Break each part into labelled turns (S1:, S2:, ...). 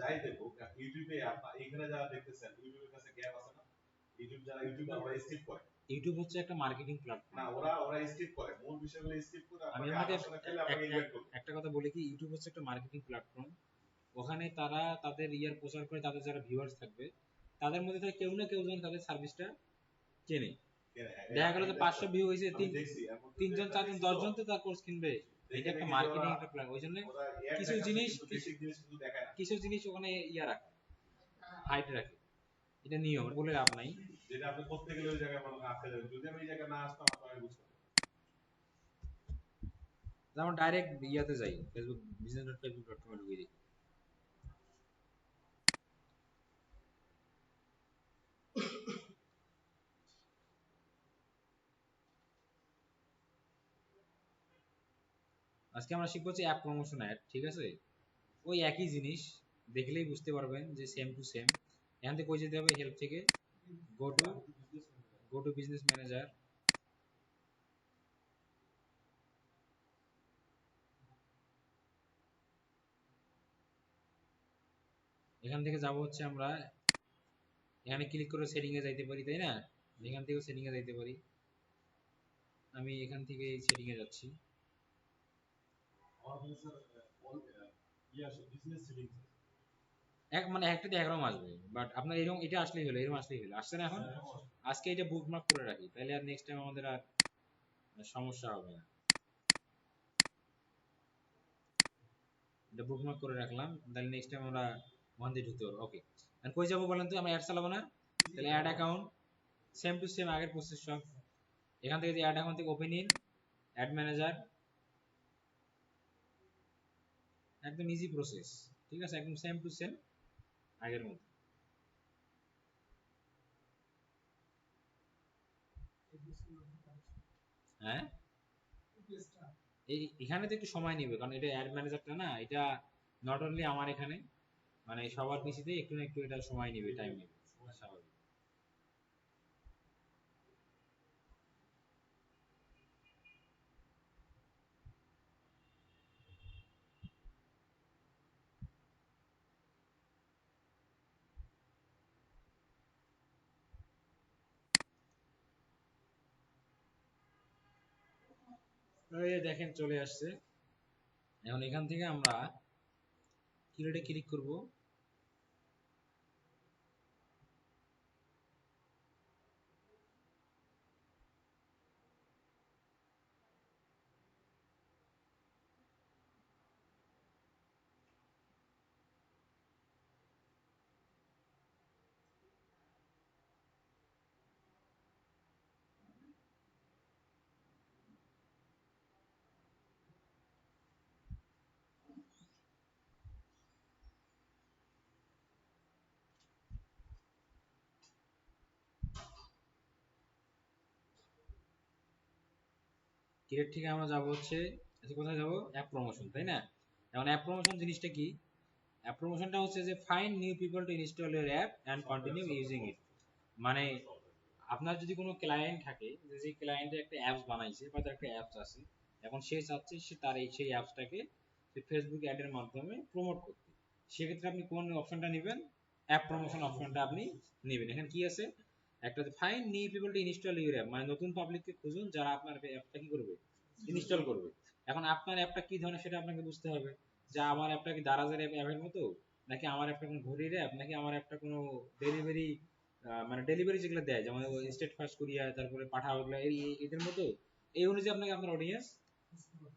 S1: যাই দেখো ইউটিউবে এখানে যারা দেখতেছেন ইউটিউবের কাছে গ্যাপ আছে না, ইউটিউব যারা ইউটিউব ওরা স্কিপ করে। ইউটিউব হচ্ছে একটা মার্কেটিং প্ল্যাটফর্ম না, ওরা স্কিপ করে মূল বিষয়গুলো স্কিপ করে আমি আপনাকে একটা কথা বলি কি, ইউটিউব হচ্ছে একটা মার্কেটিং প্ল্যাটফর্ম। ওখানে তারা তাদের ইয়ার প্রচার করে, তাদের যারা ভিউয়ার্স থাকবে তাদের মধ্যে থেকে কেউ না কেউ যেন তাদের সার্ভিসটা চেনে। দেখা গেল যে 500 ভিউ হয়েছে, 3 জন 4 জন 10 জন তো তার কোর্স কিনবে। এটা একটা মার্কেটিং একটা প্ল্যান। ওই জন্য কিছু জিনিস ওখানে ইয়া রাখে, হাইট রাখে। এটা নিয়ম, বলে লাভ নাই। যেটা আপনি করতে গেলে ওই জায়গায় মনে আটকে যাবেন। যদি আমি এই জায়গায় না আসতাম আপনারা বুঝতে পারবেন। যেমন ডাইরেক্ট ইয়াতে যাই, ফেসবুক business.facebook.com এ ঢুকে যাই। আজকে আমরা শিখবো হচ্ছে অ্যাপ প্রমোশন অ্যাড, ঠিক আছে? ওই একই জিনিস দেখলেই বুঝতে পারবেন যে সেম টু সেম। এখান থেকে কই যেতে হবে, হেল্প থেকে গো টু বিজনেস ম্যানেজার। এখান থেকে যাব হচ্ছে আমরা এখানে ক্লিক করে সেটিং এ যাইতে পারি, তাই না? এখান থেকে সেটিং এ যাইতে পারি। আমি এখান থেকে সেটিং এ যাচ্ছি। মানে একটাতে একরকম আসবে, বাট আপনার এরকম এটা আসলেই হলো, এরকম আসলেই হলো। আসছে না এখন? আজকে এটা বুকমার্ক করে রাখি, তাহলে আর নেক্সট টাইম আমাদের আর সমস্যা হবে না। এটা বুকমার্ক করে রাখলাম, তাহলে নেক্সট টাইম আমরা ওখান দিয়ে ঢুকতে পারবো। ওকে, আর কই যাবো বলেন তো? আমরা অ্যাড চালাবো না? তাহলে ad account same to same আগের প্রসেস সব। এখান থেকে যে অ্যাড অ্যাকাউন্ট থেকে ওপেন ইন অ্যাড ম্যানেজার, একদম ইজি প্রসেস, ঠিক আছে? একদম সেম টু সেম আগের মতো। হ্যাঁ, এখানে তো একটু সময় নেবে, কারণ এটা অ্যাড ম্যানেজারটা না, এটা নট অনলি আমার এখানে, মানে সবার পিসিতে একটু না একটু এটা সময় নেবে, টাইম নেবে, স্বাভাবিক। এই দেখেন চলে আসছে। এখন এখান থেকে আমরা কিরেটে ক্লিক করব। ক্রিয়েট থেকে আমরা যাব হচ্ছে, আচ্ছা কোথায় যাব? অ্যাপ প্রমোশন, তাই না? এখন অ্যাপ প্রমোশন জিনিসটা কি? অ্যাপ প্রমোশনটা হচ্ছে যে find new people to install your app and continue using ইট। মানে আপনার যদি কোনো ক্লায়েন্ট থাকে, যে ক্লায়েন্টের একটা অ্যাপস বানাইছে বা তার একটা অ্যাপস আছে, এখন সে চাচ্ছে সে তার সেই অ্যাপসটাকে ফেসবুক অ্যাডের মাধ্যমে প্রমোট করতে, সেক্ষেত্রে আপনি কোন অপশনটা নেবেন? অ্যাপ প্রমোশন অপশনটা আপনি নেবেন। এখানে কি আছে? একটা হচ্ছে find new people to install your app, মানে নতুন পাবলিককে খুঁজুন যারা আপনার অ্যাপটা কি করবে, ইনস্টল করবে। এখন আপনার অ্যাপটা কি ধরনের সেটা আপনাকে বুঝতে হবে, যে আমার অ্যাপটা কি দারাজের অ্যাপের মতো, নাকি আমার অ্যাপটা কোনো ঘড়ির অ্যাপ, নাকি আমার অ্যাপটা কোনো ডেলিভারি, মানে ডেলিভারি যেগুলো দেয় যেমন স্টেট ফাস্ট কুরিয়ার, তারপরে পাঠাও, এগুলো এদের মতো। এই অনুযায়ী আপনাকে আপনার অডিয়েন্স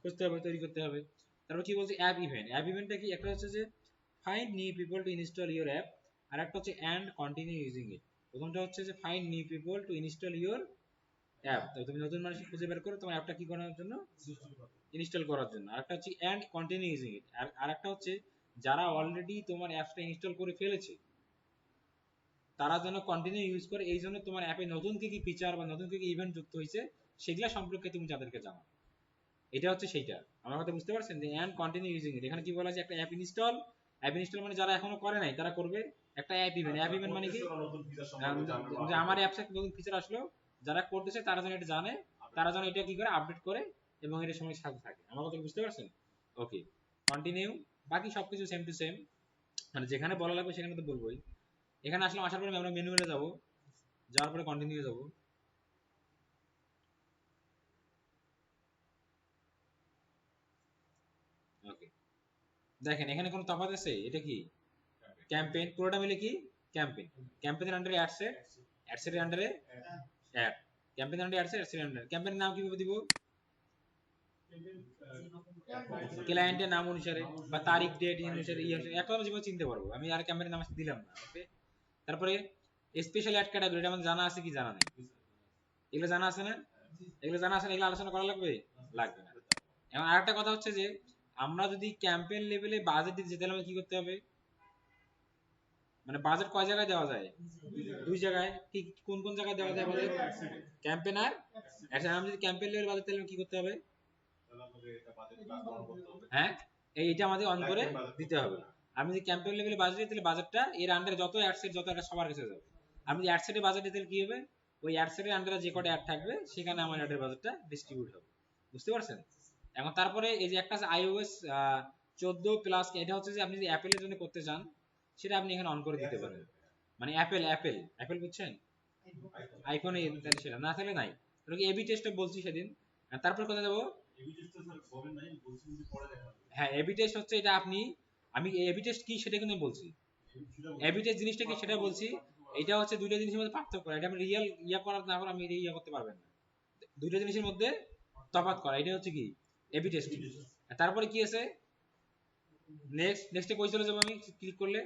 S1: খুঁজতে হবে, তৈরি করতে হবে। তারপর কি বলছে? App event. অ্যাপ ইভেন্টটা কি? একটা হচ্ছে যে find new people to install your app, আর একটা হচ্ছে অ্যান্ড কন্টিনিউ ইউজিং ইট। প্রথমটা হচ্ছে যে find new people to install your app, তো তুমি নতুন মানুষ খুঁজে বের করো তোমার অ্যাপটা কি করার জন্য, ইনস্টল করার জন্য। আরেকটা হচ্ছে অ্যান্ড কন্টিনিউ ইউজিং ইট, আর আরেকটা হচ্ছে যারা অলরেডি তোমার অ্যাপসটা ইনস্টল করে ফেলেছে তারা যেন কন্টিনিউ ইউজ করে, এই জন্য তোমার অ্যাপে নতুন কি কি ফিচার বা নতুন কি কি ইভেন্ট যুক্ত হয়েছে সেগুলা সম্পর্কে তুমি তাদেরকে জানাও। এটা হচ্ছে সেইটা। আমার কথা বুঝতে পারছেন? যে অ্যান্ড কন্টিনিউ ইউজিং ইট, এখানে কি বলা আছে? একটা অ্যাপ ইনস্টল মানে যারা এখনো করে নাই তারা করবে। একটা অ্যাপ ইভেন্ট, অ্যাপ ইভেন্ট মানে কি? যে আমার অ্যাপসে নতুন ফিচার আসলো, যারা করতেছে তারা যেন এটা জানে, তারা যেন এটা কি করে আপডেট করে এবং এর সময় সাথে থাকে। আমার কথা বুঝতে পারছেন? ওকে, কন্টিনিউ। বাকি সবকিছু সেম টু সেম। মানে যেখানে বলা লাগবে সেখানে তো বলবোই। এখানে আসলাম, আসার পরে আমরা ম্যানুয়ালে যাব, যাওয়ার পরে কন্টিনিউ যাব। ওকে, দেখেন এখানে কোনো তফাৎ আছে? এটা কি ক্যাম্পেইন, পুরোটা মিলে কি ক্যাম্পেইন। ক্যাম্পেইনের আন্ডারে অ্যাডসেট, অ্যাডসেটের আন্ডারে অ্যাড, ক্যাম্পেইনের আন্ডারে অ্যাডসেট, অ্যাডসেটের আন্ডারে ক্যাম্পেইনের নাম কিভাবে দিব? ক্লায়েন্টের নাম অনুসারে বা তারিখ ডেট অনুসারে একটা জীবন চিনতে পারবো আমি, আর ক্যাম্পেইনের নাম দিলাম না। ওকে, তারপরে স্পেশাল অ্যাড ক্যাটাগরি, এটা আমাদের জানা আছে কি জানা নেই? এগুলো জানা আছে না? এগুলো জানা আছে না, এগুলো আলোচনা করা লাগবে? লাগবে না। এবং আরেকটা কথা হচ্ছে যে আমরা যদি ক্যাম্পেইন লেভেলে বাজেট দিতে যেতে হলে কি করতে হবে? মানে বাজেট কয় জায়গায় দেওয়া যায়? দুই জায়গায়। কি কোন কোন জায়গায় দেওয়া যায় বাজেট? ক্যাম্পেইন আর অ্যাডসেট। আমি যদি ক্যাম্পেইন লেভেল বাজেট তাহলে কি করতে হবে? হ্যাঁ, এইটা আমাদের অন করে দিতে হবে। আমি যদি ক্যাম্পেইন লেভেলে বাজেট দিই তাহলে বাজেটটা এর আন্ডারে যত অ্যাডসেট, যত এটা সবার কাছে যাবে। আমি যদি অ্যাডসেটে বাজেট দিতে কি হবে? ওই অ্যাডসেটের আন্ডারে যে কটা অ্যাড থাকবে সেখানে আমার অ্যাডের বাজেটটা ডিস্ট্রিবিউট হবে। বুঝতে পারছেন? এখন তারপরে এই যে একটা আছে iOS 14 প্লাস, এটা হচ্ছে যে আপনি যদি অ্যাপেলের জন্য করতে চান সেটা আপনি এখানে অন করে দিতে পারেন। মানে অ্যাপেল বুঝছেন, আইফোনে সেটা না থাকলে নাই। ওটাকে এবি টেস্টে বলছি সেদিন। তারপর কোথায় যাবো? হ্যাঁ, এবি টেস্ট হচ্ছে এটা আপনি, আমি এবি টেস্ট কি সেটা কিন্তু বলছি। এবি টেস্ট জিনিসটা কি সেটা বলছি। এটা হচ্ছে দুইটা জিনিসের মধ্যে পার্থক্য করা, এটা আমি রিয়েল ইয়া করার না করে আমি ইয়া করতে পারবেন না। দুইটা জিনিসের মধ্যে তফাৎ করা, এটা হচ্ছে কি এবি টেস্ট। তারপরে কি আছে নেক্সটে কই চলে যাবো? আমি ক্লিক করলে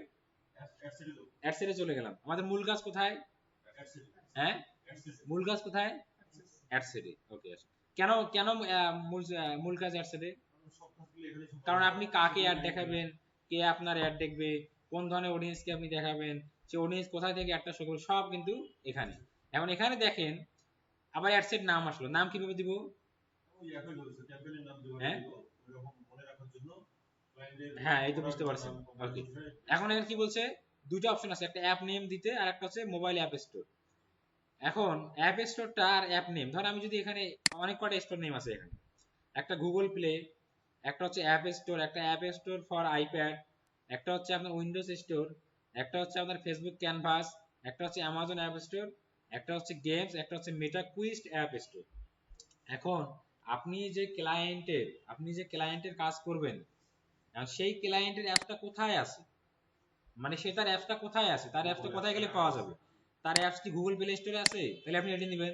S1: অ্যাডসেটে চলে গেলাম। আমাদের মূল কাজ কোথায়? হ্যাঁ, মূল কাজ কোথায়? অ্যাডসেটে। ওকে, কেন কেন মূল কাজ অ্যাডসেটে? কারণ আপনি কাকে অ্যাড দেখাবেন, কে আপনার অ্যাড দেখবে, কোন ধরনের অডিয়েন্সকে আপনি দেখাবেন, সে অডিয়েন্স কোথায় থেকে অ্যাডটা শুরু করবে, সব কিন্তু এখানে। এখন এখানে দেখেন আবার অ্যাডসেট নাম আসলো, নাম কিভাবে দিব? হ্যাঁ হ্যাঁ, এই তো বুঝতে পারছেন। ওকে, এখন এখানে কি বলছে? দুইটা অপশন আছে, একটা অ্যাপ নেম দিতে আর একটা হচ্ছে মোবাইল অ্যাপ স্টোর। এখন অ্যাপ স্টোরটা আর অ্যাপ নেম, ধর আমি যদি এখানে অনেক কটা স্টোর নেম আছে এখানে, একটা গুগল প্লে, একটা হচ্ছে অ্যাপ স্টোর, একটা অ্যাপ স্টোর ফর আইপ্যাড, একটা হচ্ছে আপনার উইন্ডোজ স্টোর, একটা হচ্ছে আপনার ফেসবুক ক্যানভাস, একটা হচ্ছে অ্যামাজন অ্যাপ স্টোর, একটা হচ্ছে গেমস, একটা হচ্ছে মেটা কুইস্ট অ্যাপ স্টোর। এখন আপনি যে ক্লায়েন্টের কাজ করবেন, সেই ক্লায়েন্টের অ্যাপসটা কোথায় আছে, মানে সে তার অ্যাপসটা কোথায় আছে, তার অ্যাপসটা কোথায় গেলে পাওয়া যাবে? তার অ্যাপস কি গুগল প্লে স্টোরে আছে? তাহলে আপনি এটা নেবেন।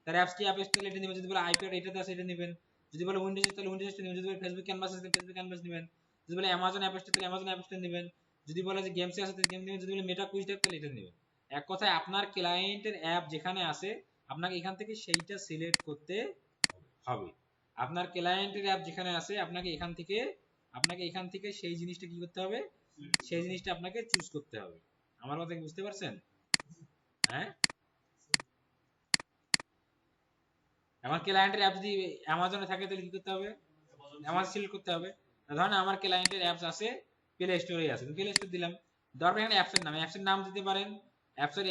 S1: তার অ্যাপস কি অ্যাপ স্টোরে, এটা নেবেন। যদি বলে আইপ্যাড এটাতে আছে, এটা নেবেন। যদি বলে উইন্ডোজ তাহলে উইন্ডোজ স্টোর নেবেন। যদি বলে ফেসবুক ক্যানভাস আছে তাহলে ফেসবুক ক্যানভাস নেবেন। যদি বলে অ্যামাজন অ্যাপ স্টোর তাহলে অ্যামাজন অ্যাপ স্টোর নেবেন। যদি বলে যে গেমসে আছে তাহলে গেম নেবেন। যদি বলে মেটা কুইজ তাহলে এটা নেবেন। এক কথায় আপনার ক্লায়েন্টের অ্যাপ যেখানে আছে আপনাকে এখান থেকে সেইটা সিলেক্ট করতে হবে। আপনার ক্লায়েন্টের অ্যাপ যেখানে আছে আপনাকে এখান থেকে সেই জিনিসটা কি করতে হবে? সেই জিনিসটা আপনাকে চুজ করতে হবে। আমার কথা কি বুঝতে পারছেন? হ্যাঁ, আমার ক্লায়েন্টের অ্যাপ যদি অ্যামাজনে থাকে তাহলে কি করতে হবে? অ্যামাজন সিলেক্ট করতে হবে। ধরেন আমার ক্লায়েন্টের অ্যাপস আছে প্লে স্টোরে আছে, প্লে স্টোর দিলাম। দরকার এখানে অ্যাপসের নাম দিতে পারেন, অ্যাপসের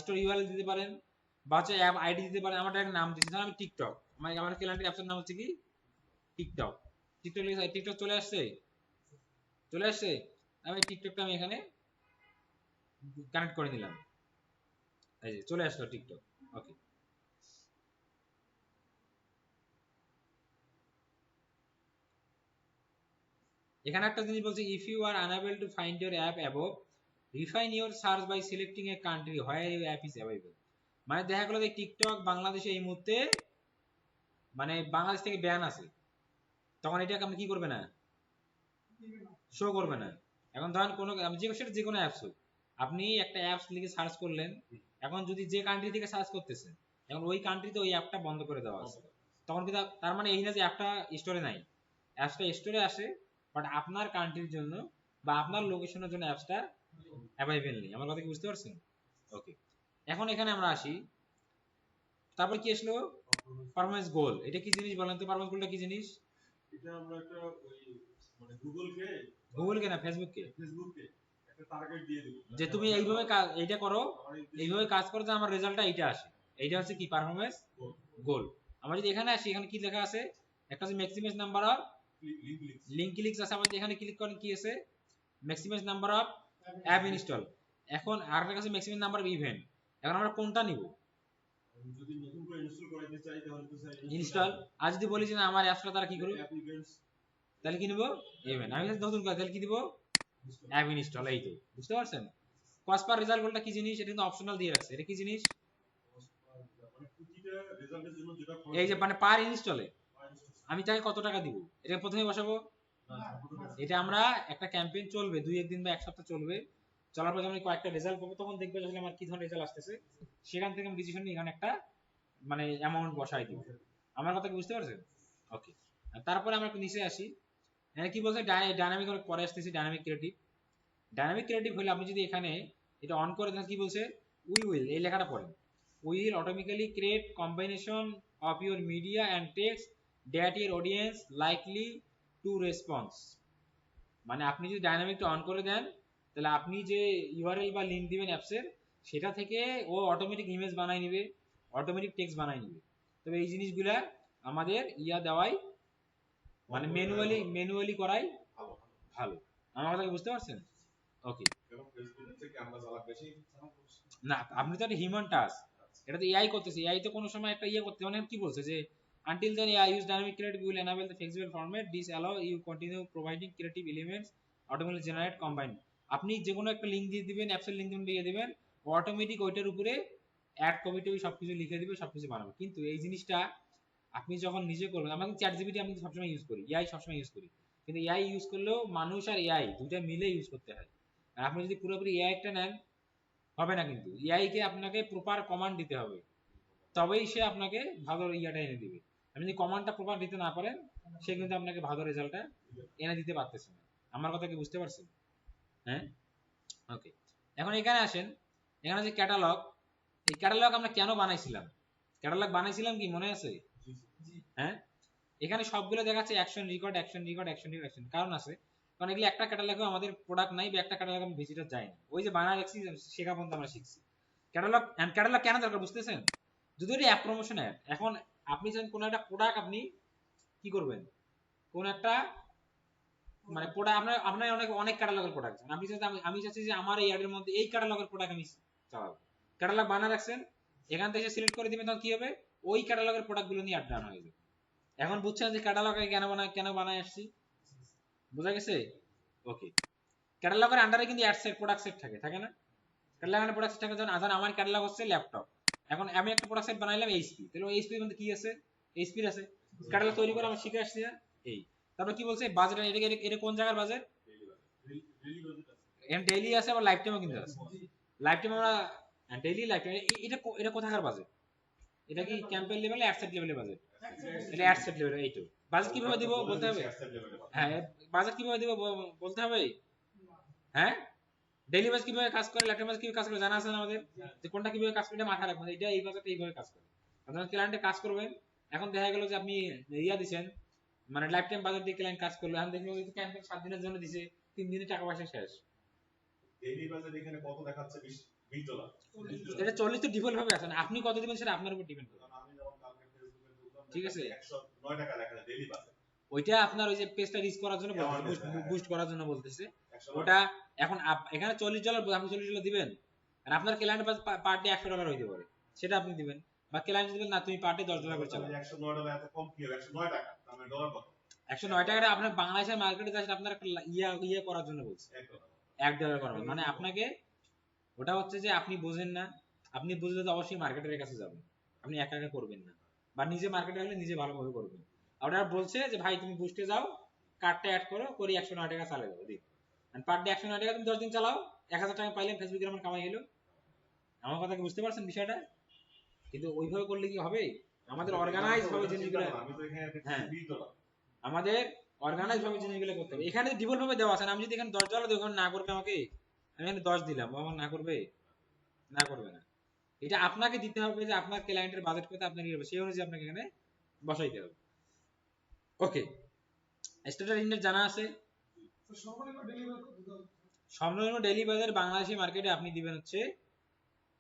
S1: স্টোর ইউআরএল দিতে পারেন, বা হচ্ছে অ্যাপ আইডি দিতে পারেন। আমার একটা নাম দিচ্ছি, ধরেন আমি টিকটক, আমার ক্লায়েন্টের অ্যাপসের নাম হচ্ছে কি টিকটক। টিকটক চলে আসছে, চলে আসছে। আমি টিকটকটা আমি এখানে কানেক্ট করে নিলাম, এই যে চলে আসলো টিকটক। ওকে, এখানে একটা জিনিস বলছে, if you are unable to find your app above, refine your search by selecting a country where your app is available. মানে দেখা গেল যে টিকটক বাংলাদেশে এই মুহূর্তে মানে বাংলাদেশ থেকে ব্যান আছে, তখন এটাকে আপনি কি করবে না, শো করবে না। এখন ধরেন কোনো সেটা যে কোনো অ্যাপস হোক, আপনি একটা অ্যাপস লিখে সার্চ করলেন, এখন যদি যে কান্ট্রি থেকে সার্চ করতেছেন, এখন ওই কান্ট্রিতে ওই অ্যাপটা বন্ধ করে দেওয়া আছে, তখন কিন্তু তার মানে এই না যে অ্যাপটা স্টোরে নাই। অ্যাপসটা স্টোরে আসে, বাট আপনার কান্ট্রির জন্য বা আপনার লোকেশনের জন্য অ্যাপসটা অ্যাভেলেবেল নেই। আমার কথা কি বুঝতে পারছেন? ওকে, এখন এখানে আমরা আসি। তারপর কি আসলো? পারফরম্যান্স গোল। এটা কি জিনিস বলেন তো? পারফরম্যান্স গোলটা কি জিনিস? এটা আমরা একটা ওই মানে গুগলকে না ফেসবুককে একটা টার্গেট দিয়ে দেব যে তুমি এইভাবে এইটা করো, এইভাবে কাজ করো যে আমার রেজাল্টটা এইটা আসে। এইটা হচ্ছে কি পারফরম্যান্স গোল। আমরা যদি এখানে আসি, এখানে কি লেখা আছে? একটা হচ্ছে maximum number of link clicks আছে। আমরা যদি এখানে ক্লিক করেন কি আছে? Maximum number of app install. এখন আপনার কাছে ম্যাক্সিমাম নাম্বার অফ ইভেন্ট, এখন আমরা কোনটা নিব?
S2: যদি নতুন করে ইনস্টল করাইতে চাই তাহলে তো স্যার
S1: ইনস্টল। আর যদি বলি যে না আমার অ্যাপসটা তারা কি করবে,
S2: অ্যাপ ইভেন্টস,
S1: তাহলে কি নিব? ইভেন্ট। আমি যদি নতুন করে তাহলে কি দিব? App install. এই তো বুঝতে পারছেন? কস্ট পার রেজাল্ট বলটা কি জিনিস, এটা কিন্তু অপশনাল দিয়ে রাখছে। এটা কি জিনিস?
S2: মানে প্রতিটা রেজাল্টের জন্য যেটা
S1: এই যে মানে পার ইনস্টলে আমি তাকে কত টাকা দিব, এটা প্রথমে বসাবো। এটা আমরা একটা ক্যাম্পেইন চলবে 2-1 দিন বা 1 সপ্তাহ চলবে, চলার পর যখন আমি কয়েকটা রেজাল্ট পাবো তখন দেখবে আসলে আমার কি ধরনের রেজাল্ট আসতেছে, সেখান থেকে আমি ডিসিশন নিয়ে এখানে একটা মানে অ্যামাউন্ট বসাই দিব। আমার কথা কি বুঝতে পারছেন? ওকে। তারপরে আমরা একটু নিচে আসি। এখানে কি বলছে, ডাইনামিক, পরে আসতেছি ডাইনামিক ক্রিয়েটিভ। ডাইনামিক ক্রিয়েটিভ হলে আপনি যদি এখানে এটা অন করে দেন, কি বলছে, উই উইল, এই লেখাটা পড়েন, we will automatically create combination of your media and text that your audience likely to response. মানে আপনি যদি ডাইনামিকটা অন করে দেন তাহলে আপনি যে ইউআরএল বা লিংক দিবেন অ্যাপসের, সেটা থেকে ও অটোমেটিক ইমেজ বানাই নেবে, অটোমেটিক টেক্সট বানাই নেবে। তবে এই জিনিসগুলা আমাদের দেওয়াই মানে ম্যানুয়ালি করাই ভালো। আমার কথা কি বুঝতে পারছেন? ওকে। না আপনি তো একটা হিউম্যান টাচ, এটা তো এআই করতেছে। এআই তো কোনো সময় একটা করতে, মানে কি বলছে যে until then AI use dynamic creative will enable the flexible format, this allow you continue providing creative elements automatically generate combine। আপনি যে কোনো একটা লিংক দিয়ে দিবেন, অ্যাপসের লিংক দিয়ে দিবেন, অটোমেটিক ওইটার উপরে অ্যাড কপি টপি সবকিছু লিখে দিবে, সবকিছু বানাবে। কিন্তু এই জিনিসটা আপনি যখন নিজে করবেন, আমাদের চ্যাট জিপিটি আমি সবসময় ইউজ করি, এআই সবসময় ইউজ করি, কিন্তু এআই ইউজ করলেও মানুষ আর এআই দুইটা মিলে ইউজ করতে হয়। আর আপনি যদি পুরোপুরি এআই একটা নেন হবে না, কিন্তু এআই কে আপনাকে প্রপার কমান্ড দিতে হবে, তবেই সে আপনাকে ভালো ইয়াটা এনে দিবে। আপনি যদি কমান্ডটা প্রপার দিতে না পারেন, সে কিন্তু আপনাকে ভালো রেজাল্টটা এনে দিতে পারতেছে না। আমার কথা কি বুঝতে পারছেন? হ্যাঁ, ওকে। এখন এখানে আসেন, এখানে যে ক্যাটালগ, এই ক্যাটালগ আমরা কেন বানাইছিলাম? ক্যাটালগ বানাইছিলাম কি মনে আছে? হ্যাঁ, এখানে সবগুলো দেখাচ্ছে action record, action record, action record, action. কারণ আছে, কারণ এগুলো একটা ক্যাটালগে আমাদের প্রোডাক্ট নাই বা একটা ক্যাটালগে আমি ভিজিটর যাই না, ওই যে বানায় রাখছি শেখা পর্যন্ত আমরা শিখছি। ক্যাটালগ এন্ড ক্যাটালগ কেন দরকার বুঝতেছেন? যদি এটা অ্যাপ প্রমোশন অ্যাড, এখন আপনি চান কোন একটা প্রোডাক্ট আপনি কি করবেন, কোন একটা মানে প্রোডাক্ট আপনার আপনার অনেক ক্যাটালগের প্রোডাক্ট, আপনি চাচ্ছেন আমি চাচ্ছি যে আমার এই অ্যাডের মধ্যে এই ক্যাটালগের প্রোডাক্ট আমি চালাবো। ক্যাটালগ বানায় রাখছেন, এখান থেকে সিলেক্ট করে দিবেন, তখন কি হবে, ওই ক্যাটালগের প্রোডাক্টগুলো নিয়ে অ্যাড রান হয়ে যাবে। এখন বুঝছেন যে ক্যাটালগে কেন বানায় আসছি? বুঝা গেছে? ওকে। ক্যাটালগের আন্ডারে কিন্তু অ্যাড সেট, প্রোডাক্ট সেট থাকে না? ক্যাটালগের প্রোডাক্ট সেট থাকে, যেমন আধার আমার ক্যাটালগ হচ্ছে ল্যাপটপ, এখন আমি একটা প্রোডাক্ট সেট বানাইলাম এইচপি, তাহলে ওই এইচপি এর মধ্যে কি আছে? এইচপির আছে। ক্যাটালগ তৈরি করে আমরা শিখে আসছি না? এই তারপর কি বলছে, বাজেট, এটা কোন জায়গার বাজেট? এম ডেইলি আছে, আবার লাইফ টাইমও কিন্তু আছে। লাইফ টাইম আমরা ডেইলি, লাইফ টাইম, এটা কোথাকার বাজেট? এটা কি ক্যাম্পেইন লেভেলে, অ্যাড সেট লেভেলে বাজেট? এটা অ্যাড সেট লেভেলে। এই তো বাজেট কিভাবে দিব বলতে হবে। হ্যাঁ, বাজেট কিভাবে দিব বলতে হবে। হ্যাঁ, ডেইলি বেস কিভাবে কাজ করে, ল্যাটের বেস কিভাবে কাজ করে জানা আছে না আমাদের, যে কোনটা কিভাবে কাজ করে মাথায় রাখবেন, এটা এই বাজেটে এইভাবে কাজ করে। আপনারা ক্লায়েন্টে কাজ করবেন, এখন দেখা গেল যে আপনি দিছেন, মানে লাইফ টাইম বাজেট দিয়ে ক্লায়েন্ট কাজ করলো, এখন দেখলো যে ক্যাম্পেইন 7 দিনের জন্য দিছে, 3 দিনে টাকা পয়সা শেষ।
S2: ডেইলি বাজেট এখানে কত দেখাচ্ছে? $20।
S1: এটা 40 তো ডিফল্ট ভাবে আছে, আপনি কত দিবেন সেটা আপনার উপর ডিপেন্ড করে।
S2: আমি যখন কালকে ফেসবুকে ঢুকলাম,
S1: ঠিক আছে,
S2: 109 টাকা লেখা ডেইলি বাজেট।
S1: ওইটা আপনার ওই যে পেজটা রিচ করার জন্য বলতেছে, বুস্ট করার জন্য বলতেছে ওটা। এখন এখানে $40 আপনি $40 দিবেন, আর আপনার ক্লায়েন্ট পার ডে $100 হইতে পারে, সেটা আপনি দিবেন। বা ক্লায়েন্ট দিবেন না, তুমি পার ডে $10 করে চালাও।
S2: $109 এত কম কি হবে? 109 টাকা, তার মানে ডলার কত?
S1: 109 টাকাটা আপনার বাংলাদেশের মার্কেটে যাচ্ছে, আপনার একটা ইয়া করার জন্য বলছে, $1 করার, মানে আপনাকে ওটা হচ্ছে যে আপনি বোঝেন না, আপনি বুঝলে তো অবশ্যই মার্কেটের কাছে যাবেন, আপনি একা একা করবেন না, বা নিজে মার্কেটে হলে নিজে ভালোভাবে করবেন। ওটা বলছে যে ভাই তুমি বুস্টে যাও, কার্ডটা অ্যাড করো, করি 109 টাকা চালিয়ে যাবো, দিন পার ডে 109 টাকা, তুমি 10 দিন চালাও, 1000 টাকা পাইলেন, ফেসবুকের আমার কামাই হলো। আমার কথা কি বুঝতে পারছেন বিষয়টা? কিন্তু ওইভাবে করলে কি হবে, আমাদের অর্গানাইজ ভাবে জিনিসগুলো, হ্যাঁ আমাদের অর্গানাইজ ভাবে জিনিসগুলো করতে হবে। এখানে ডিফল্ট ভাবে দেওয়া আছে, আমি যদি এখানে $10 দিই, ওখানে না করবে আমাকে, আমি এখানে 10 দিলাম, আমার না করবে, না করবে না। এটা আপনাকে দিতে হবে, যে আপনার ক্লায়েন্টের বাজেট কত, আপনার কি হবে সেই অনুযায়ী আপনাকে এখানে বসাইতে হবে। ওকে, স্ট্যাটাস ইন্ডেক্স জানা আছে। সর্বনিম্ন ডেইলি বাজার বাংলাদেশি মার্কেটে আপনি দিবেন হচ্ছে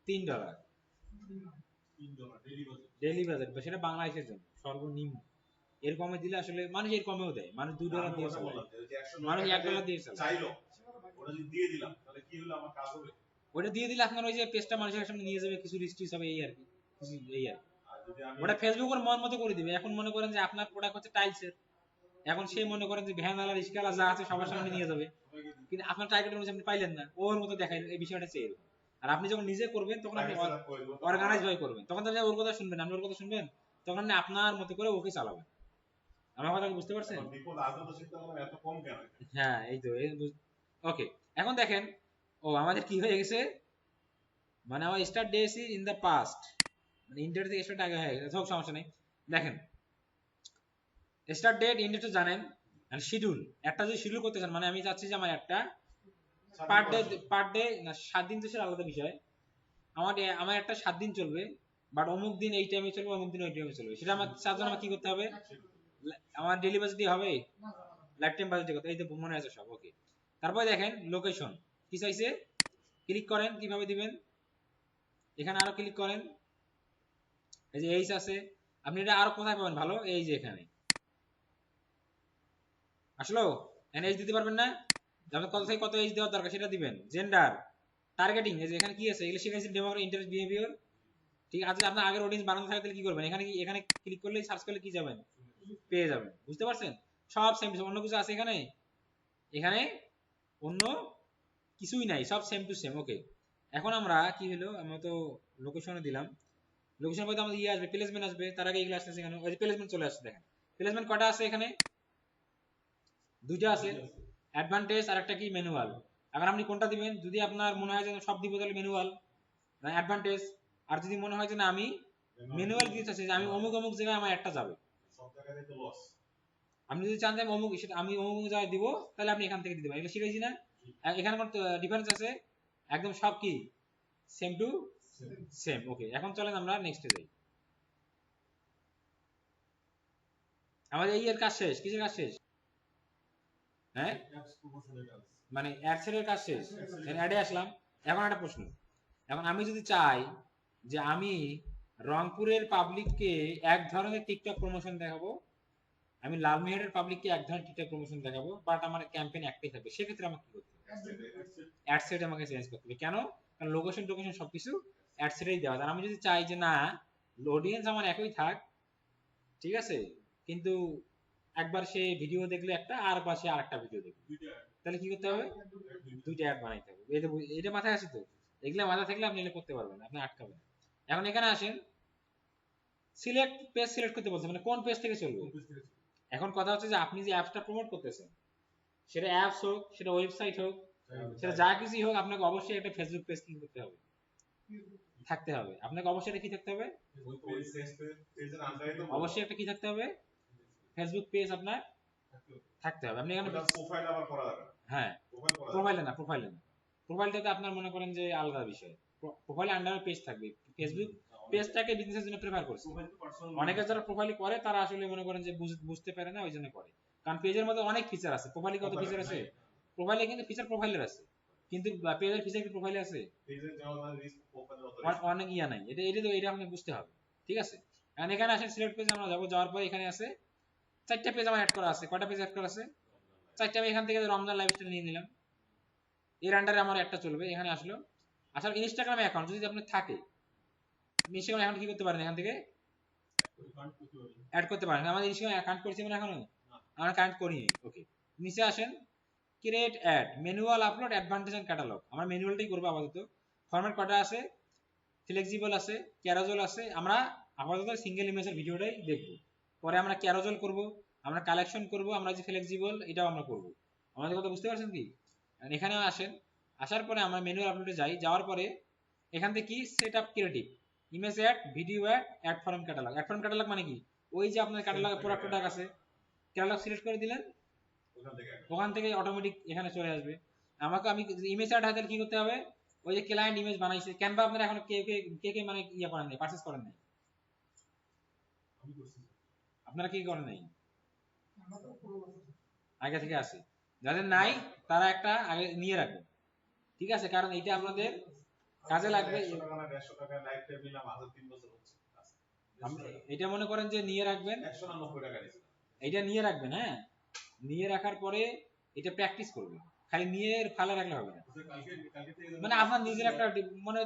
S1: $3 ডেইলি বাজার, সেটা বাংলাদেশের জন্য সর্বনিম্ন। এর কমে দিলে আসলে মানুষ, এর কমেও দেয়, মানুষ $2 দিয়ে চালায়, মানুষ $1 দিয়ে চালায়।
S2: ওটা যদি দিয়ে দিলাম তাহলে কি হলো আমার কাজ হবে?
S1: ওটা দিয়ে দিলে আপনার ওই যে পেজটা মানুষের সামনে নিয়ে যাবে, কিছু রিস্ট্রিক্ট হবে, এই আর কি, এই আর কি।
S2: আর যদি আমি
S1: ওটা ফেসবুকের মন মতো করে দিবে। এখন মনে করেন যে আপনার প্রোডাক্ট হচ্ছে টাইলসের, এখন সে মনে করেন যে ভ্যান আলা রিস্কালা যা আছে সবার সামনে নিয়ে যাবে, কিন্তু আপনার টার্গেটের মধ্যে আপনি পাইলেন না, ওর মতো দেখাই, এই বিষয়টা চেয়ে। আর আপনি যখন নিজে করবেন তখন আপনি অর্গানাইজ ভাবে করবেন, তখন তো ওর কথা শুনবেন, আপনি ওর কথা শুনবেন, তখন আপনি আপনার মতো করে ওকে চালাবেন। আমার কথা বুঝতে পারছেন?
S2: বিপদ আদৌ তো শিখতে হবে, এত কম কেন?
S1: হ্যাঁ এই তো। ওকে, এখন দেখেন, ও আমাদের কি হয়ে গেছে, মানে আমার start day in the past, মানে ইন্টার থেকে স্টার্ট আগে হয়ে গেছে, সব সমস্যা নেই। দেখেন স্টার্ট ডেট ইন ডেট তো জানেন, আর শিডিউল, একটা যদি শিডিউল করতে চান, মানে আমি চাচ্ছি যে আমার একটা পার ডে না 7 দিন, তো সেটা আলাদা বিষয়। আমার একটা 7 দিন চলবে, বাট অমুক দিন এই টাইমে চলবে, অমুক দিন ওই টাইমে চলবে, সেটা আমার 7 জন আমার কি করতে হবে, আমার ডেইলি বাজেট দিয়ে হবে, লাইফ টাইম বাজেট করতে, এই তো মনে আছে সব। ওকে, তারপরে দেখেন লোকেশন কি চাইছে, ক্লিক করেন, কিভাবে দিবেন, এখানে আরো ক্লিক করেন, এই যে এইচ আছে, আপনি এটা আরো কোথায় পাবেন ভালো, এই যে এখানে আসলো, এখানে এইচ দিতে পারবেন না, আপনার কত থেকে কত এইচ দেওয়ার দরকার সেটা দিবেন, জেন্ডার, টার্গেটিং, এই যে এখানে কি আছে, এগুলো শিখাইছি, ডেমোগ্রাফি, ইন্টারেস্ট, বিহেভিয়ার, ঠিক আছে। আপনার আগের অডিয়েন্স বানানো থাকে তাহলে কি করবেন, এখানে এখানে ক্লিক করলে সার্চ করলে কি যাবেন, পেয়ে যাবেন, বুঝতে পারছেন? সব সেম টু সেম, অন্য কিছু আছে এখানে, এখানে অন্য কিছুই নাই, সব সেম টু সেম। ওকে, এখন আমরা কি হলো, আমরা তো লোকেশনে দিলাম, লোকেশন বলতে আমাদের ইয়ে আসবে, প্লেসমেন্ট আসবে, তার আগে এগুলো আসছে এখানে, ওই যে প্লেসমেন্ট চলে আসছে, দেখেন প্লেসমেন্ট কটা আছে এখানে, দুইটা আছে, অ্যাডভান্টেজ আর একটা কি ম্যানুয়াল। এখন আপনি কোনটা দিবেন, যদি আপনার মনে হয় যে সব দিব তাহলে ম্যানুয়াল না অ্যাডভান্টেজ, আর যদি মনে হয় যে না আমি ম্যানুয়াল দিতে চাচ্ছি, যে আমি অমুক অমুক জায়গায় আমার একটা যাবে,
S2: সব জায়গায় তো লস।
S1: আপনি যদি চান যে আমি অমুক সেটা আমি অমুক জায়গায় দিব, তাহলে আপনি এখান থেকে দিতে পারেন, এটা শিখেছি না। এখানে কোনো ডিফারেন্স আছে, একদম সব কি সেম টু সেম। ওকে, এখন চলেন আমরা নেক্সটে যাই। আমাদের এই এর কাজ শেষ, কিসের কাজ শেষ, হ্যাঁ মানে অ্যাডসের কাজ শেষ, অ্যাডে আসলাম। এখন একটা প্রশ্ন, এখন আমি যদি চাই যে আমি রংপুরের পাবলিককে এক ধরনের টিকটক প্রমোশন দেখাবো, আমি লালমিহারের পাবলিককে এক ধরনের টিকটক প্রমোশন দেখাবো, বাট আমার ক্যাম্পেইন একটাই থাকবে, সেক্ষেত্রে আমাকে কি করতে হবে, অ্যাড সেট আমাকে চেঞ্জ করতে হবে। কেন? কারণ লোকেশন টোকেশন সবকিছু অ্যাড সেটেই দেওয়া। আর আমি যদি চাই যে না অডিয়েন্স আমার একই থাক, ঠিক আছে, কিন্তু একবার সে ভিডিও দেখলে একটা, আর একবার সে আরেকটা ভিডিও দেখবে, তাহলে কি করতে হবে, দুইটা অ্যাড বানাইতে হবে। এটা মাথায় আছে তো, এগুলো মাথায় থাকলে আপনি এটা করতে পারবেন, আপনি আটকাবেন। এখন এখানে আসেন, সিলেক্ট পেজ সিলেক্ট করতে বলছে, মানে কোন পেজ থেকে চলবে। এখন কথা হচ্ছে যে আপনি যে অ্যাপসটা প্রমোট করতেছেন, সেটা অ্যাপস হোক, সেটা ওয়েবসাইট হোক, সেটা যা কিছুই হোক, আপনাকে অবশ্যই একটা ফেসবুক পেজ কি করতে হবে, থাকতে হবে। আপনাকে অবশ্যই এটা কি থাকতে হবে, অবশ্যই একটা কি থাকতে হবে, ফেসবুক পেজ আপনার থাকতে হবে। আপনি এখানে
S2: প্রোফাইল আবার করা দরকার।
S1: হ্যাঁ, প্রোফাইলে না, প্রোফাইলটাতে আপনার মনে করেন যে আলাদা বিষয়, প্রোফাইলে আন্ডারে পেজ থাকবে। ফেসবুক পেজটাকে বিজনেসের জন্য প্রেফার করছে, অনেকে যারা প্রোফাইলে করে তারা আসলে মনে করেন যে বুঝতে পারে না, ওই জন্য করে। কারণ পেজের মধ্যে অনেক ফিচার আছে, প্রোফাইলে কত ফিচার আছে, প্রোফাইলে কিন্তু ফিচার প্রোফাইলের আছে, কিন্তু পেজের ফিচার কি প্রোফাইলে আছে, অনেক ইয়া নাই। এটা আপনি বুঝতে হবে, ঠিক আছে। এখন এখানে আসেন, সিলেক্ট পেজ আমরা যাবো, যাওয়ার পর এখানে আছে 4টা পেজ আমার অ্যাড করা আছে। কয়টা পেজ অ্যাড করা আছে, 4টা। আমি এখান থেকে রমজান লাইফস্টাইল নিয়ে নিলাম, এর আন্ডারে আমার একটা চলবে। এখানে আসলো, আসার ইনস্টাগ্রাম অ্যাকাউন্ট যদি আপনার থাকে, ইনস্টাগ্রাম অ্যাকাউন্ট কি করতে পারেন, এখান থেকে অ্যাড করতে পারেন। আমাদের ইনস্টাগ্রাম অ্যাকাউন্ট করেছি মানে এখনো আমরা কানেক্ট করিনি। ওকে, নিচে আসেন, create ad, manual upload, advantage and catalogue. আমরা ম্যানুয়ালটাই করবো আপাতত। ফরম্যাট কটা আছে, ফ্লেক্সিবল আছে, ক্যারাজল আছে। আমরা আপাতত সিঙ্গেল ইমেজের ভিডিওটাই দেখবো, পরে আমরা ক্যারাজল করব, আমরা কালেকশন করব, আমরা যে ফ্লেক্সিবল এটাও আমরা করব। আমাদের কথা বুঝতে পারছেন কি? এখানে আসেন, আসার পরে আমরা ম্যানুয়াল আপলোডে যাই, যাওয়ার পরে এখান থেকে কি set up creative, image ad, video ad, ad form catalogue. Ad form catalogue মানে কি, ওই যে আপনার ক্যাটালগে প্রোডাক্ট আছে, ক্যাটালগ সিলেক্ট করে দিলেন, ওখান থেকে অটোমেটিক এখানে চলে আসবে। আমাকে আমি ইমেজ অ্যাড হাতে কি করতে হবে, ওই যে ক্লায়েন্ট ইমেজ বানাইছে, ক্যানভা আপনারা এখন কে মানে ইয়া করেন নাই, পারচেজ করেন নাই, আপনারা কি করেন নাই, আগে থেকে আছে, যাদের নাই তারা একটা আগে নিয়ে রাখবেন, ঠিক আছে, কারণ এটা আপনাদের কাজে লাগবে। এটা মনে করেন যে নিয়ে রাখবেন,
S2: 190 টাকা দিয়েছে,
S1: এটা নিয়ে রাখবেন, হ্যাঁ, নিয়ে রাখার পরে এটা প্র্যাকটিস করবেন, খালি নিয়ে ফালা রাখলে হবে না।
S2: কালকে থেকে
S1: মানে আপনার নিজের একটা মনে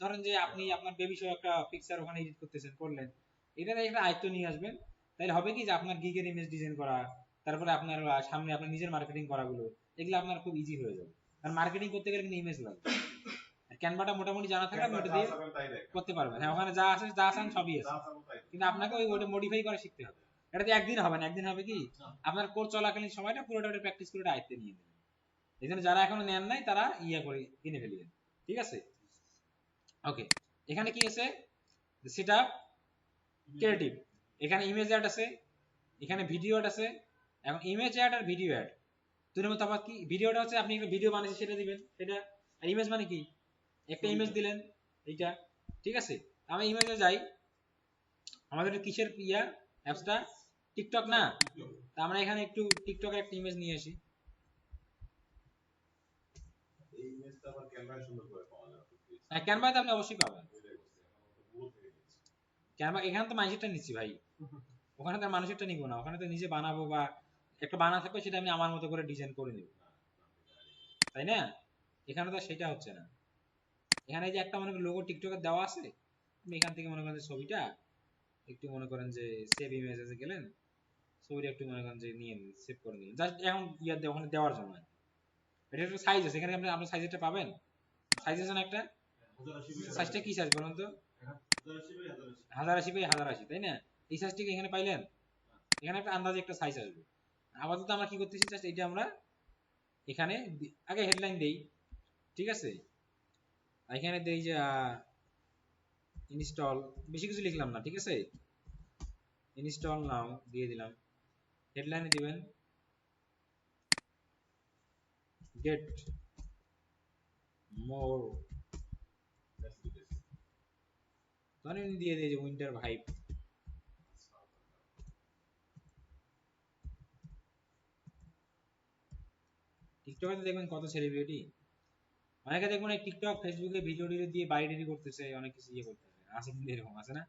S1: ধরেন যে আপনি আপনার বেবি শো একটা পিকচার ওখানে এডিট করতেছেন, করলেন, এটা একটা আয়ত্ত নিয়ে আসবেন, তাহলে হবে কি যে আপনার গিগের ইমেজ ডিজাইন করা, তারপরে আপনার সামনে আপনার নিজের মার্কেটিং করাগুলো, এগুলো আপনার খুব ইজি হয়ে যাবে। কারণ মার্কেটিং করতে গেলে কিন্তু ইমেজ লাগবে, আর ক্যানভাটা মোটামুটি জানা থাকলে আপনি ওটা দিয়ে করতে পারবেন। হ্যাঁ, ওখানে যা আছে যা আছেন সবই আছে, কিন্তু আপনাকে ওটা মডিফাই করে শিখতে হবে। এটা তো একদিন হবে না, একদিন হবে কি আপনার কোর্স চলাকালীন সময়টা পুরোটা প্র্যাকটিস করে আয়ত্তে নিয়ে নেবেন। এই জন্য যারা এখনো নেন নাই তারা ইয়া করে কিনে ফেলবেন, ঠিক আছে? ওকে, এখানে কি আছে, সেটআপ ক্রিয়েটিভ, এখানে ইমেজ অ্যাড আছে, এখানে ভিডিও অ্যাড আছে। এখন ইমেজ অ্যাড আর ভিডিও অ্যাড দুটোর মধ্যে তফাৎ কি? ভিডিওটা হচ্ছে আপনি একটা ভিডিও বানিয়েছেন সেটা দিবেন সেটা, আর ইমেজ মানে কি একটা ইমেজ দিলেন এইটা, ঠিক আছে? আমি ইমেজে যাই, আমাদের কিসের ইয়া অ্যাপসটা টিকটক না, তা আমরা এখানে একটু টিকটকের একটা ইমেজ নিয়ে আসি।
S2: এই ইমেজটা আবার ক্যামেরায় সুন্দর করে পাওয়া যায়।
S1: হ্যাঁ, ক্যানভাতে আপনি অবশ্যই পাবেন। ক্যানভা এখানে তো মানুষেরটা নিচ্ছি ভাই, ওখানে তো মানুষেরটা নিব না, ওখানে তো নিজে বানাবো বা একটা বানা থাকবে সেটা আমি আমার মতো করে ডিজাইন করে নেব, তাই না? এখানে তো সেটা হচ্ছে না। এখানে যে একটা মনে করেন লোগো টিকটকের দেওয়া আছে, আপনি এখান থেকে মনে করেন যে ছবিটা একটু মনে করেন যে সেভ ইমেজে গেলেন, ছবিটা একটু মনে করেন যে নিয়ে সেভ করে নিলেন, জাস্ট এখন ইয়া ওখানে দেওয়ার জন্য। এটা একটা সাইজ আছে, এখানে আপনি সাইজটা পাবেন, সাইজ আছে না একটা, সাইজটা কি সাইজ বলুন তো? 1080 বাই 1080, তাই না? এই সাইজটিকে এখানে পাইলেন, এখানে একটা আন্দাজে একটা সাইজ আসবে। আপাতত আমরা কি করতেছি, জাস্ট এটা আমরা এখানে আগে হেডলাইন দেই, ঠিক আছে? এখানে দেই যে ইনস্টল, বেশি কিছু লিখলাম না, ঠিক আছে? ইনস্টল নাও দিয়ে দিলাম, হেডলাইনে দিবেন গেট মোর, ধরেন দিয়ে দিই যে উইন্টার ভাইব। টিকটকে তো দেখবেন কত সেলিব্রিটি, অনেকে দেখবেন এই টিকটক ফেসবুকে ভিডিও টিডিও দিয়ে বাড়ি টিডি করতেছে, অনেক কিছু ইয়ে করতেছে, আছে কিন্তু এরকম আছে না?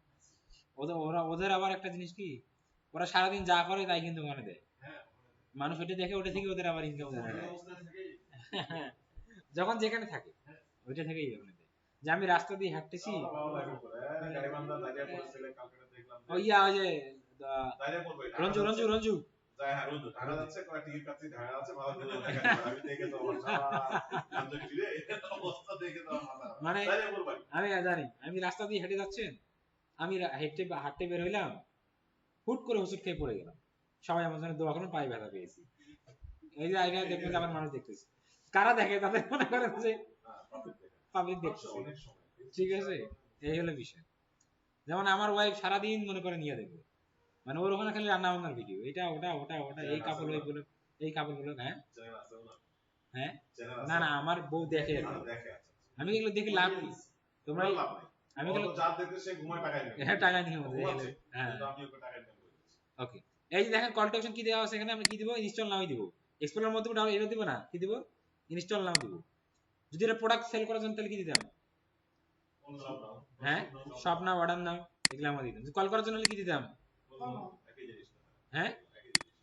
S1: ওদের আবার একটা জিনিস কি, ওরা সারাদিন যা করে তাই কিন্তু ওখানে দেয়, মানুষ ওইটা দেখে ওটা থেকে ওদের আবার ইনকাম জেনারেট যখন যেখানে থাকে ওইটা থেকেই ওখানে দেয়। যে আমি রাস্তা দিয়ে হাঁটতেছি, ওই ইয়া ওই যে রঞ্জু রঞ্জু রঞ্জু মানে আমি জানি আমি রাস্তা দিয়ে হেঁটে যাচ্ছেন, আমি হেঁটে হাঁটতে বের হইলাম, হুট করে হোঁচট খেয়ে পড়ে গেলাম, সবাই আমার জন্য দোয়া করুন, পায়ে ব্যথা পেয়েছি। এই যে জায়গায় দেখবেন যে আমার মানুষ দেখতেছে, কারা দেখে তাদের মনে করেন যে পাবলিক দেখতেছে, ঠিক আছে? এই হলো বিষয়। যেমন আমার ওয়াইফ সারাদিন মনে করে নিয়ে দেখবে, মানে ওর ওখানে খালি রান্না বান্নার ভিডিও, এটা ওটা ওটা ওটা, এই কাপড় ওই বলে, এই কাপড় গুলো, হ্যাঁ হ্যাঁ, না না আমার বউ দেখে, আমি এগুলো দেখে লাভ কি? তোমরা আমি এগুলো টাকা নিয়ে হ্যাঁ, ওকে। এই যে দেখেন কল টু অ্যাকশন কি দেওয়া আছে এখানে, আমরা কি দিব? ইনস্টল নাও দিব, এক্সপ্লোরার মধ্যে এটা দিব না, কি দিব? ইনস্টল নাও দিব। যদি এটা প্রোডাক্ট সেল করার জন্য তাহলে কি দিতাম? হ্যাঁ, শপ নাও, অর্ডার নাও, এগুলো আমরা দিতাম। কল করার জন্য কি দিতাম? হ্যাঁ,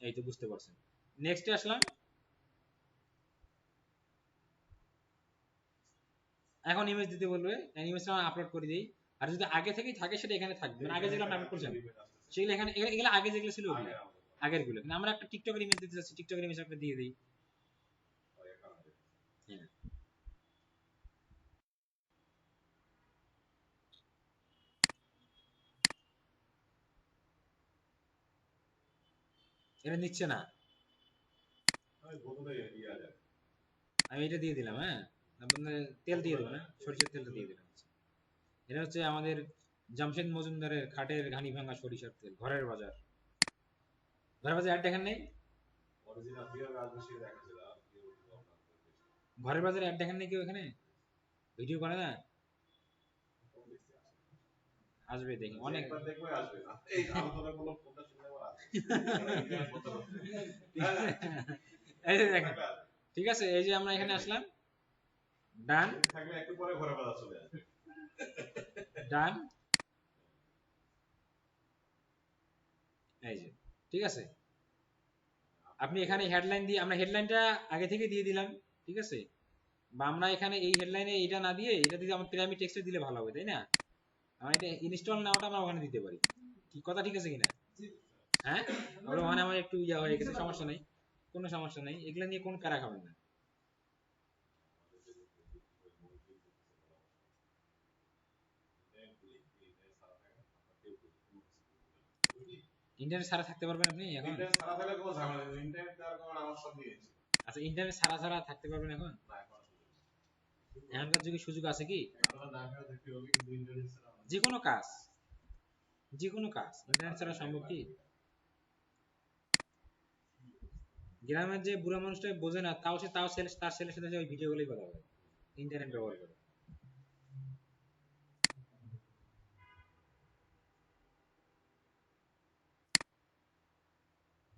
S1: এই তো বুঝতে পারছেন। নেক্সটে আসলাম, এখন ইমেজ দিতে বলবে, ইমেজটা আপলোড করে দিই। আর যদি আগে থেকেই থাকে সেটা এখানে থাকবে, মানে আগে যেগুলো আমরা আপলোড করছিলাম সেগুলো এখানে, এগুলো আগে যেগুলো ছিল ওগুলো আগের গুলো। কিন্তু আমরা একটা টিকটকের ইমেজ দিতে যাচ্ছি, টিকটকের ইমেজ একটা দিয়ে দিই। হ্যাঁ, এটা নিচ্ছে না, আমি এটা দিয়ে দিলাম। হ্যাঁ, আপনার তেল দিয়ে দেবো না, সরিষার তেলটা দিয়ে দিলাম। এটা হচ্ছে আমাদের জামশেদ মজুমদারের খাটের ঘানি ভাঙা সরিষার তেল, ঘরের বাজার। ঘরের বাজার অ্যাড দেখেন নাই? ঘরের বাজার অ্যাড দেখেন নাই কেউ এখানে? ভিডিও করে না? আসবে দেখি অনেক এই যে দেখেন, ঠিক আছে? এই যে আমরা এখানে আসলাম, ডান ডান, এই যে ঠিক আছে, আপনি এখানে হেডলাইন দিয়ে, আমরা হেডলাইনটা আগে থেকে দিয়ে দিলাম, ঠিক আছে, বা আমরা এখানে এই হেডলাইনে এটা না দিয়ে এটা দিয়ে আমরা পিরামিড টেক্সটে দিলে ভালো হবে, তাই না? আমরা এটা ইনস্টল নাওটা আমরা ওখানে দিতে পারি, কি কথা ঠিক আছে কিনা? হ্যাঁ, ওটা মানে আমার একটু ইয়া হয়ে গেছে, সমস্যা নেই, কোনো সমস্যা নেই, এগুলা নিয়ে কোন প্যারা খাবেন না। ইন্টারনেট ছাড়া থাকতে পারবেন আপনি এখন?
S2: ইন্টারনেট ছাড়া থাকলে কোনো ঝামেলা নেই, ইন্টারনেট তার কোনো আমার সব নিয়েছি।
S1: আচ্ছা, ইন্টারনেট ছাড়া ছাড়া থাকতে পারবেন এখন? এখনকার যুগে সুযোগ আছে কি? যে কোনো কাজ, যে কোনো কাজ ইন্টারনেট ছাড়া সম্ভব কি? গ্রামের যে বুড়া মানুষটা বোঝে না, তাও সে তার ছেলের সাথে ওই ভিডিওগুলোই কথা বলে, ইন্টারনেট ব্যবহার করে।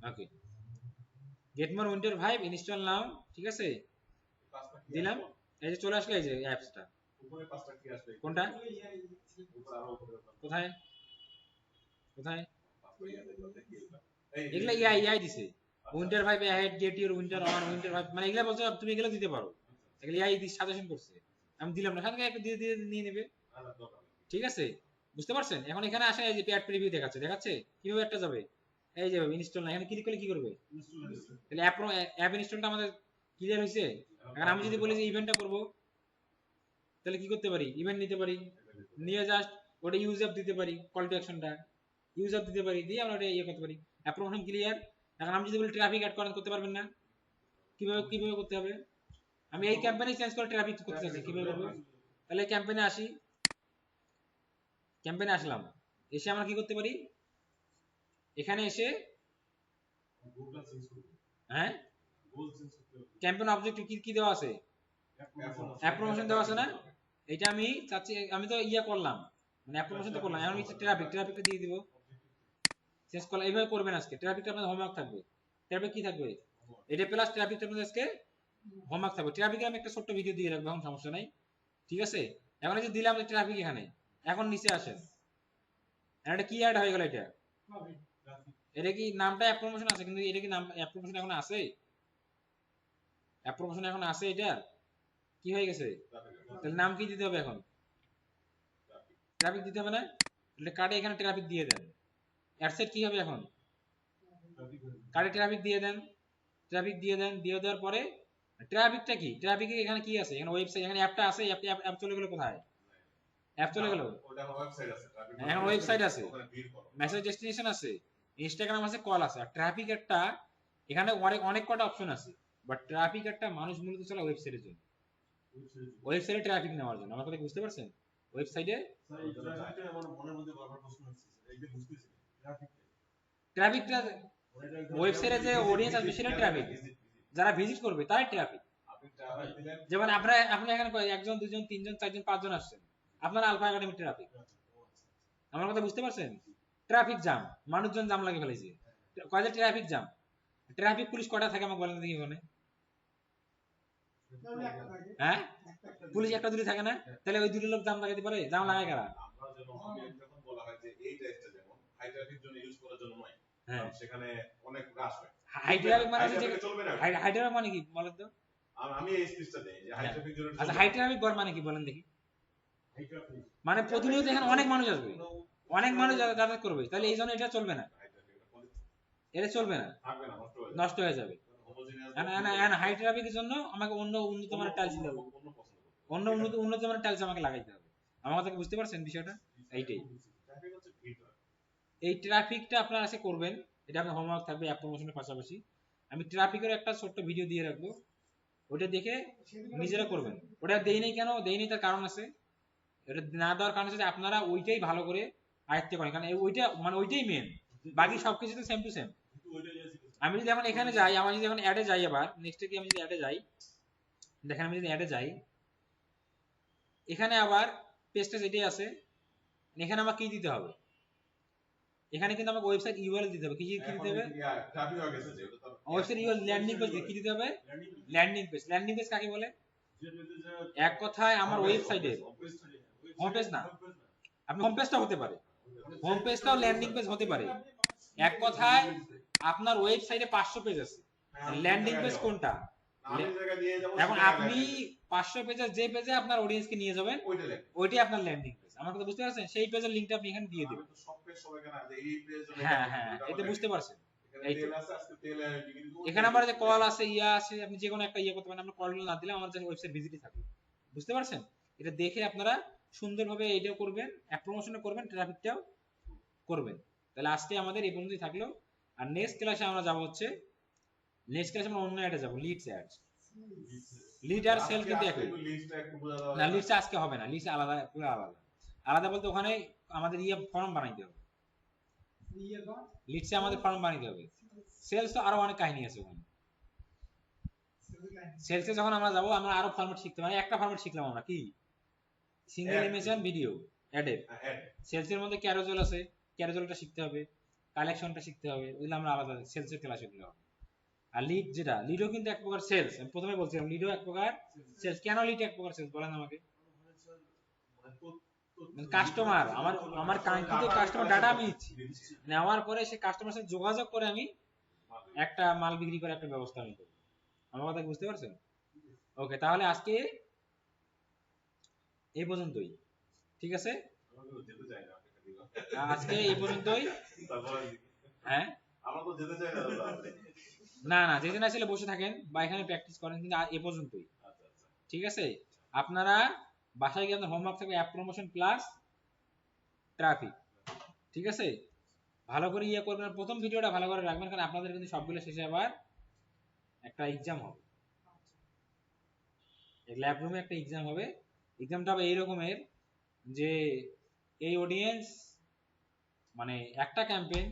S1: Okay, get more winter vibe install now, ঠিক আছে, দিলাম, এই যে চলে আসলো এই যে অ্যাপসটা।
S2: উপরে পাঁচটা কি আসবে?
S1: কোনটা?
S2: উপরে আরো উপরে
S1: কোথায় কোথায়?
S2: পাঁচটা ইয়া দেখো, দেখি এটা। এই
S1: এগুলা এআই দিছে, winter vibe head get your winter on winter vibe, মানে এগুলা বলছে তুমি এগুলা দিতে পারো, এগুলা এআই সাজেশন করছে, আমি দিলাম না, সাথে একটা দিয়ে দিয়ে নিয়ে নেবে, ঠিক আছে, বুঝতে পারছেন? এখন এখানে আসে এই যে প্যাড প্রিভিউ দেখাচ্ছে, দেখাচ্ছে কিভাবে একটা যাবে, এই যে ইনস্টল না, এখানে ক্লিক করলে কি করবে? তাহলে অ্যাপ ইনস্টলটা আমাদের ক্লিয়ার হয়েছে। এখন আমি যদি বলি যে ইভেন্টটা করব, তাহলে কি করতে পারি? ইভেন্ট নিতে পারি, নিয়ে জাস্ট ওটা ইউজ অ্যাপ দিতে পারি, কল টু অ্যাকশনটা ইউজ অ্যাপ দিতে পারি, দিয়ে আমরা ওটা ইয়ে করতে পারি, অ্যাপ প্রমোশন ক্লিয়ার। এখন আমি যদি বলি ট্রাফিক অ্যাড করেন, করতে পারবেন না, কিভাবে কিভাবে করতে হবে? আমি এই ক্যাম্পেইনে চেঞ্জ করে ট্রাফিক করতে চাচ্ছি, কিভাবে করব? তাহলে ক্যাম্পেইনে আসি, ক্যাম্পেইনে আসলাম, এসে আমরা কি করতে পারি, এখানে এসে, হ্যাঁ, ক্যাম্পেইন অবজেক্টিভ কি কি দেওয়া আছে? অ্যাপ প্রমোশন দেওয়া আছে না? এটা আমি চাচ্ছি, আমি তো ইয়া করলাম, মানে অ্যাপ প্রমোশন তো করলাম, এখন হচ্ছে ট্রাফিকটা দিয়ে দিব, চেঞ্জ করলাম, এইভাবে করবেন আজকে। ট্রাফিকটা আপনাদের হোমওয়ার্ক থাকবে, ট্রাফিক কি থাকবে? এটা প্লাস ট্রাফিকটা আপনাদের আজকে হোমওয়ার্ক থাকবে। ট্রাফিকে আমি একটা ছোট্ট ভিডিও দিয়ে রাখবো, এখন সমস্যা নাই, ঠিক আছে? এখন এই যে দিলাম ট্রাফিক এখানে, এখন নিচে আসেন, এটা কি অ্যাড হয়ে গেল? এটা কি নামটা অ্যাপ প্রমোশন আছে, কিন্তু এটা কি নাম অ্যাপ প্রমোশন এখন আছে? অ্যাপ প্রমোশন এখন আছে, এটা কি হয়ে গেছে? তাহলে নাম কি দিতে হবে এখন? ট্রাফিক দিতে হবে না? তাহলে কার্ডে এখানে ট্রাফিক দিয়ে দেন, অ্যাডসেট কি হবে এখন? কার্ডে ট্রাফিক দিয়ে দেন, ট্রাফিক দিয়ে দেন, দিয়ে দেওয়ার পরে ট্রাফিকটা কি, ট্রাফিকে এখানে কি আছে? এখানে ওয়েবসাইট, এখানে অ্যাপটা আছে, অ্যাপ চলে গেল কোথায়? অ্যাপ চলে গেল,
S2: ওটা ওয়েবসাইট আছে,
S1: এখন ওয়েবসাইট আছে,
S2: ওখানে ভিড় করো।
S1: মেসেজ ডেস্টিনেশন আছে, ইনস্টাগ্রাম আছে, কল আছে, আর ট্রাফিক একটা এখানে অনেক অনেক কটা অপশন আছে, বাট ট্রাফিক একটা মানুষ মূলত চলে ওয়েবসাইটের জন্য, ওয়েবসাইটে ট্রাফিক নেওয়ার জন্য। আমার কথা বুঝতে পারছেন? ওয়েবসাইটে ট্রাফিকটা, ওয়েবসাইটে যে অডিয়েন্স আসবে সেটা ট্রাফিক, যারা ভিজিট করবে তাই ট্রাফিক। যেমন আপনি এখানে একজন দুজন তিনজন চারজন পাঁচজন আসছেন, আপনার আলফা একাডেমি ট্রাফিক। আমার কথা বুঝতে পারছেন? ট্রাফিক জ্যাম, মানুষজন জ্যাম লাগে ফেলেছে, কয় যে ট্রাফিক জ্যাম। ট্রাফিক পুলিশ কটা থাকে আমাকে বলেন দেখি ওখানে? হ্যাঁ, পুলিশ একটা দুটি থাকে না? তাহলে ওই দুটি লোক জ্যাম লাগাতে পারে? জ্যাম লাগায় কারা?
S2: আমরা যখন বলা হয় যে এই টেস্টটা যেমন হাই ট্রাফিক জন্য ইউজ করার জন্য নয়,
S1: হ্যাঁ,
S2: সেখানে অনেক রাশ হয়।
S1: হাই ট্রাফিক মানে
S2: চলবে না।
S1: হাই ট্রাফিক মানে কি বলেন তো?
S2: আমি এই স্পিচটা দেই যে হাই ট্রাফিক জন্য।
S1: আচ্ছা, হাই ট্রাফিক মানে কি বলেন দেখি? মানে প্রতিনিয়ত এখানে অনেক মানুষ আসবে, অনেক মানুষ যাতায়াত করবে, তাহলে এই জন্য এটা চলবে না, এটা চলবে না, নষ্ট হয়ে যাবে। হাই ট্রাফিকের জন্য আমাকে অন্য উন্নত মানের টাইলস দিতে হবে, অন্য উন্নত মানের টাইলস আমাকে লাগাইতে হবে। আমার কথা বুঝতে পারছেন বিষয়টা? এইটাই, এই ট্রাফিকটা আপনারা এসে করবেন, এটা আপনার হোমওয়ার্ক থাকবে অ্যাপ প্রমোশনের পাশাপাশি। আমি ট্রাফিকের একটা ছোট্ট ভিডিও দিয়ে রাখবো, ওটা দেখে নিজেরা করবেন। ওটা দেই নাই কেন দেই নাই, তার কারণ আছে। এটা না দেওয়ার কারণ হচ্ছে যে আপনারা ওইটাই ভালো করে আয়ত্ত করেন, কারণ ওইটা মানে ওইটাই মেন, বাকি সবকিছু তো সেম টু সেম। আমি যদি এখন এখানে যাই, আমার যদি এখন অ্যাডে যাই, আবার নেক্সটে কি আমি যদি অ্যাডে যাই, দেখেন আমি যদি অ্যাডে যাই, এখানে আবার পেজটা যেটাই আছে, এখানে আমার কি দিতে হবে? এখানে কিন্তু আমাকে ওয়েবসাইট ইউআরএল দিতে হবে। কি দিতে হবে? ওয়েবসাইট ইউআরএল, ল্যান্ডিং পেজ কি দিতে হবে? Landing page. ল্যান্ডিং পেজ কাকে বলে? এক কথায় আমার ওয়েবসাইটে হোম পেজ না, আপনি হোম পেজটা হতে পারে, হোম পেজটাও ল্যান্ডিং পেজ হতে পারে। এক কথায় আপনার ওয়েবসাইটে 500 পেজ আছে, ল্যান্ডিং পেজ কোনটা?
S2: আমি জায়গা দিয়ে যাব
S1: এখন আপনি 500 পেজের যে পেজে আপনার অডিয়েন্সকে নিয়ে যাবেন
S2: ওইটা লেখ
S1: ওইটাই আপনার ল্যান্ডিং পেজ। আমার কথা বুঝতে পারছেন? সেই পেজের লিংকটা আপনি এখানে দিয়ে দিবেন।
S2: তো সব পেজ সবাই কেন যে এই পেজ জন্য
S1: হ্যাঁ হ্যাঁ, এটা বুঝতে পারছেন? এই তো।
S2: তেল আছে আজকে তেল
S1: এখানে আবার যে কল আছে, ইয়া আছে, আপনি যে কোনো একটা ইয়ে করতে পারেন। আমরা কল না দিলে আমার যে ওয়েবসাইট ভিজিটই থাকবে। বুঝতে পারছেন? এটা দেখে আপনারা সুন্দরভাবে এটাও করবেন, অ্যাপ প্রমোশনও করবেন, ট্রাফিকটাও করবেন। তাহলে আজকে আমাদের এই পর্যন্তই থাকলো। আর নেক্সট ক্লাসে আমরা যাব হচ্ছে, নেক্সট ক্লাসে আমরা অন্য অ্যাডে যাব, লিডস অ্যাডস। লিড আর সেল কিন্তু একই।
S2: লিস্টটা একটু বোঝা দাও
S1: না, লিডস আজকে হবে না, লিডস আলাদা, পুরো আলাদা। আলাদা বলতে ওখানে আমাদের ইয়ে ফর্ম বানাইতে হবে, লিডসে আমাদের ফর্ম বানাইতে হবে। সেলস তো আরো অনেক কাহিনী আছে ওখানে। সেলসে যখন আমরা যাব আমরা আরো ফরম্যাট শিখতে পারি। একটা ফরম্যাট শিখলাম আমরা, কি? সিঙ্গেল ইমেজ এন্ড ভিডিও অ্যাডের। সেলসের মধ্যে ক্যারোজেল আছে, ক্যারোজেলটা শিখতে হবে, কালেকশনটা শিখতে হবে, ওগুলো আমরা আলাদা সেলসের ক্লাসে এগুলো হবে। আর লিড, যেটা লিডও কিন্তু এক প্রকার সেলস। আমি প্রথমে বলছিলাম লিডও এক প্রকার সেলস। কেন লিড এক প্রকার সেলস বলেন আমাকে? কাস্টমার, আমার কাঙ্ক্ষিত কাস্টমার ডাটা আমি দিচ্ছি, নেওয়ার পরে সে কাস্টমার সাথে যোগাযোগ করে আমি একটা মাল বিক্রি করে একটা ব্যবস্থা আমি করি। আমার কথা বুঝতে পারছেন? ওকে, তাহলে আজকে এই পর্যন্তই, ঠিক আছে?
S2: যেতে চাই না
S1: আজকে এই পর্যন্তই। হ্যাঁ,
S2: আমরা তো যেতে চাই না দাদা।
S1: না না, যেদিন আসলে বসে থাকেন বা এখানে প্র্যাকটিস করেন, কিন্তু এ পর্যন্তই,
S2: আচ্ছা আচ্ছা
S1: ঠিক আছে? আপনারা বাসায় গিয়ে আপনার হোমওয়ার্ক থাকবে অ্যাপ প্রমোশন প্লাস ট্রাফিক, ঠিক আছে? ভালো করে ইয়ে করবেন, আর প্রথম ভিডিওটা ভালো করে রাখবেন, কারণ আপনাদের কিন্তু সবগুলো শেষে আবার একটা এক্সাম হবে, ল্যাব রুমে একটা এক্সাম হবে। এক্সামটা হবে এই রকমের যে এই অডিয়েন্স, মানে একটা ক্যাম্পেইন,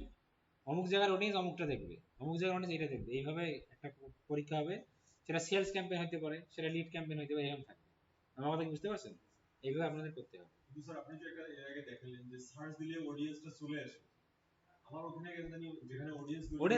S1: অমুক জায়গার অডিয়েন্স অমুকটা দেখবে, অমুক জায়গার অডিয়েন্স এটা দেখবে, এইভাবে একটা পরীক্ষা হবে। সেটা সেলস ক্যাম্পেইন হতে পারে, সেটা লিড ক্যাম্পেইন হতে পারে, এরকম থাকবে। আমার কথা কি বুঝতে পারছেন? এইভাবে আপনাদের করতে হবে।
S3: কিন্তু স্যার আপনি যে একটা এর আগে দেখালেন যে সার্চ দিলে অডিয়েন্সটা চলে আসে, আমার ওখানে যেখানে অডিয়েন্স
S1: ওটা